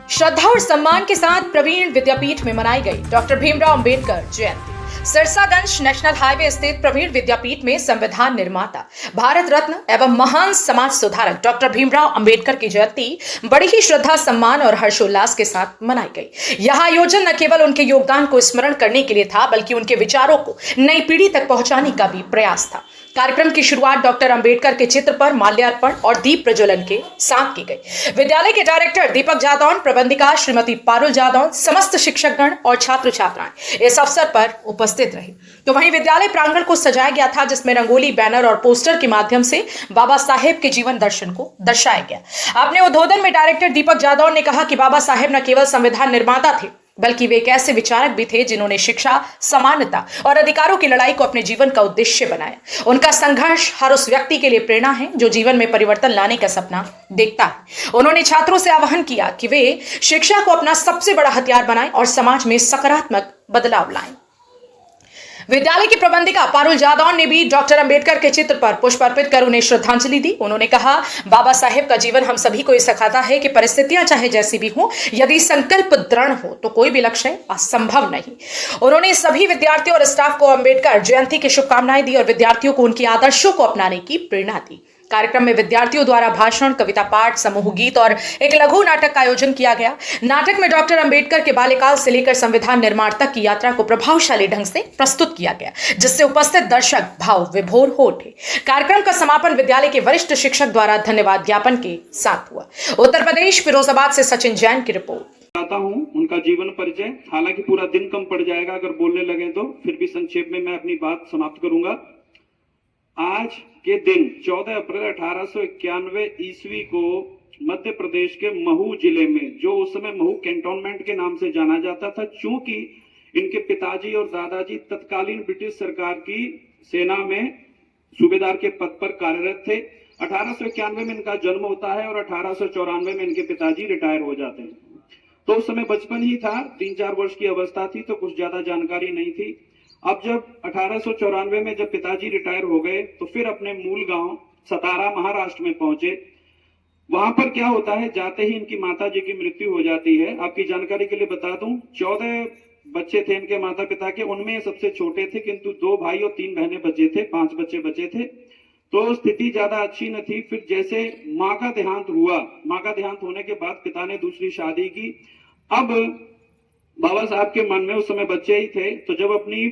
श्रद्धा और सम्मान के साथ प्रवीण विद्यापीठ में मनाई गई doctor Bhimrao Ambedkar Jayanti. Sirsaganj national highway स्थित प्रवीण विद्यापीठ में संविधान निर्माता, भारत रत्न एवं महान समाज सुधारक डॉक्टर भीमराव अंबेडकर की जयंती बड़ी ही श्रद्धा, सम्मान और हर्षोल्लास के साथ मनाई गई। यह आयोजन न केवल उनके योगदान को स्मरण करने के लिए था, बल्कि उनके विचारों को नई पीढ़ी तक पहुंचाने का भी प्रयास था। कार्यक्रम की शुरुआत डॉक्टर अंबेडकर के चित्र पर माल्यार्पण और दीप प्रज्वलन के साथ की गई। विद्यालय के डायरेक्टर दीपक जादौन, प्रबंधिका श्रीमती पारुल जादौन, समस्त शिक्षकगण और छात्र छात्राएं इस अवसर पर उपस्थित रहे। तो वहीं विद्यालय प्रांगण को सजाया गया था, जिसमें रंगोली, बैनर और पोस्टर के माध्यम से बाबा साहेब के जीवन दर्शन को दर्शाया गया। अपने उद्बोधन में डायरेक्टर दीपक जादौन ने कहा कि बाबा साहेब न केवल संविधान निर्माता थे, बल्कि वे एक ऐसे विचारक भी थे जिन्होंने शिक्षा, समानता और अधिकारों की लड़ाई को अपने जीवन का उद्देश्य बनाया। उनका संघर्ष हर उस व्यक्ति के लिए प्रेरणा है जो जीवन में परिवर्तन लाने का सपना देखता है। उन्होंने छात्रों से आह्वान किया कि वे शिक्षा को अपना सबसे बड़ा हथियार बनाएं और समाज में सकारात्मक बदलाव लाएं। विद्यालय की प्रबंधिका पारुल जादौन ने भी डॉक्टर अंबेडकर के चित्र पर पुष्प अर्पित कर उन्हें श्रद्धांजलि दी। उन्होंने कहा, बाबा साहेब का जीवन हम सभी को ये सिखाता है कि परिस्थितियां चाहे जैसी भी हो, यदि संकल्प दृढ़ हो तो कोई भी लक्ष्य असंभव नहीं। उन्होंने सभी विद्यार्थियों और स्टाफ को अंबेडकर जयंती की शुभकामनाएं दी और विद्यार्थियों को उनके आदर्शों को अपनाने की प्रेरणा दी। कार्यक्रम में विद्यार्थियों द्वारा भाषण, कविता पाठ, समूह गीत और एक लघु नाटक का आयोजन किया गया। नाटक में डॉक्टर अंबेडकर के बाल्यकाल से लेकर संविधान निर्माण तक की यात्रा को प्रभावशाली ढंग से प्रस्तुत किया गया, जिससे उपस्थित दर्शक भाव विभोर हो उठे। कार्यक्रम का समापन विद्यालय के वरिष्ठ शिक्षक द्वारा धन्यवाद ज्ञापन के साथ हुआ। उत्तर प्रदेश फिरोजाबाद से सचिन जैन की रिपोर्ट। उनका जीवन परिचय, हालांकि पूरा दिन कम पड़ जाएगा अगर बोलने लगे तो, फिर भी संक्षेप में मैं अपनी बात समाप्त करूंगा। आज के दिन 14 अप्रैल 1891 ईस्वी को मध्य प्रदेश के महू जिले में, जो उस समय महू कैंटोनमेंट के नाम से जाना जाता था, चूंकि इनके पिताजी और दादाजी तत्कालीन ब्रिटिश सरकार की सेना में सूबेदार के पद पर कार्यरत थे। 1891 में इनका जन्म होता है और 1894 में इनके पिताजी रिटायर हो जाते हैं। तो उस समय बचपन ही था, 3-4 वर्ष की अवस्था थी, तो कुछ ज्यादा जानकारी नहीं थी। अब जब 1894 में जब पिताजी रिटायर हो गए तो फिर अपने मूल गांव सतारा महाराष्ट्र में पहुंचे। वहां पर क्या होता है, जाते ही इनकी माता जी की मृत्यु हो जाती है। आपकी जानकारी के लिए बता दूं, 14 बच्चे थे इनके माता पिता के, उनमें सबसे छोटे थे, किंतु 2 भाई और 3 बहनें बचे थे, 5 बच्चे बचे थे। तो स्थिति ज्यादा अच्छी न थी। फिर जैसे माँ का देहांत हुआ, माँ का देहांत होने के बाद पिता ने दूसरी शादी की। अब बाबा साहब के मन में, उस समय बच्चे ही थे, तो जब अपनी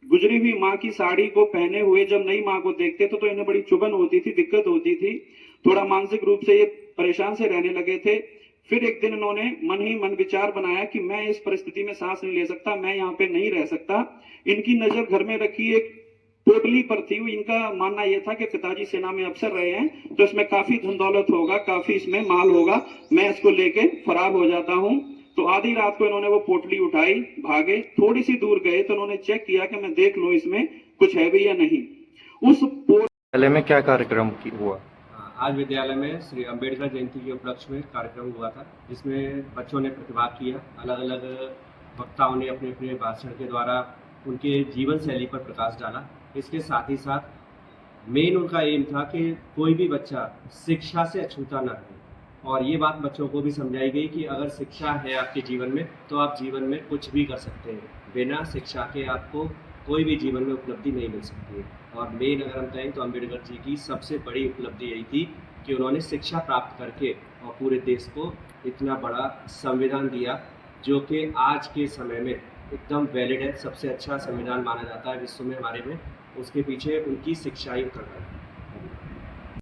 गुजरी हुई माँ की साड़ी को पहने हुए जब नई माँ को देखते तो इन्हें बड़ी चुभन होती थी, दिक्कत होती थी, थोड़ा मानसिक रूप से ये परेशान से रहने लगे थे। फिर एक दिन इन्होंने मन ही मन विचार बनाया कि मैं इस परिस्थिति में सांस नहीं ले सकता, मैं यहाँ पे नहीं रह सकता। इनकी नजर घर में रखी एक पोटली पर थी। इनका मानना यह था कि पिताजी सेना में अफसर रहे हैं, तो इसमें काफी धन दौलत होगा, काफी इसमें माल होगा, मैं इसको लेके फरार हो जाता हूँ। तो आधी रात को इन्होंने वो पोटली उठाई, भागे, थोड़ी सी दूर गए तो इन्होंने चेक किया कि मैं देख लूं इसमें कुछ है भी या नहीं। उस विद्यालय में क्या कार्यक्रम हुआ? आज विद्यालय में श्री अंबेडकर जयंती के उपलक्ष्य में कार्यक्रम हुआ था, जिसमें बच्चों ने प्रतिभाग किया। अलग अलग वक्ताओं ने अपने अपने भाषण के द्वारा उनके जीवन शैली पर प्रकाश डाला। इसके साथ ही साथ मेन उनका एम था कि कोई भी बच्चा शिक्षा से अछूता न रहे, और ये बात बच्चों को भी समझाई गई कि अगर शिक्षा है आपके जीवन में तो आप जीवन में कुछ भी कर सकते हैं। बिना शिक्षा के आपको कोई भी जीवन में उपलब्धि नहीं मिल सकती है। और मेन अगर हम कहें तो अंबेडकर जी की सबसे बड़ी उपलब्धि यही थी कि उन्होंने शिक्षा प्राप्त करके और पूरे देश को इतना बड़ा संविधान दिया, जो कि आज के समय में एकदम वैलिड है, सबसे अच्छा संविधान माना जाता है विश्व में हमारे में। उसके पीछे उनकी शिक्षा ही उतर रही है।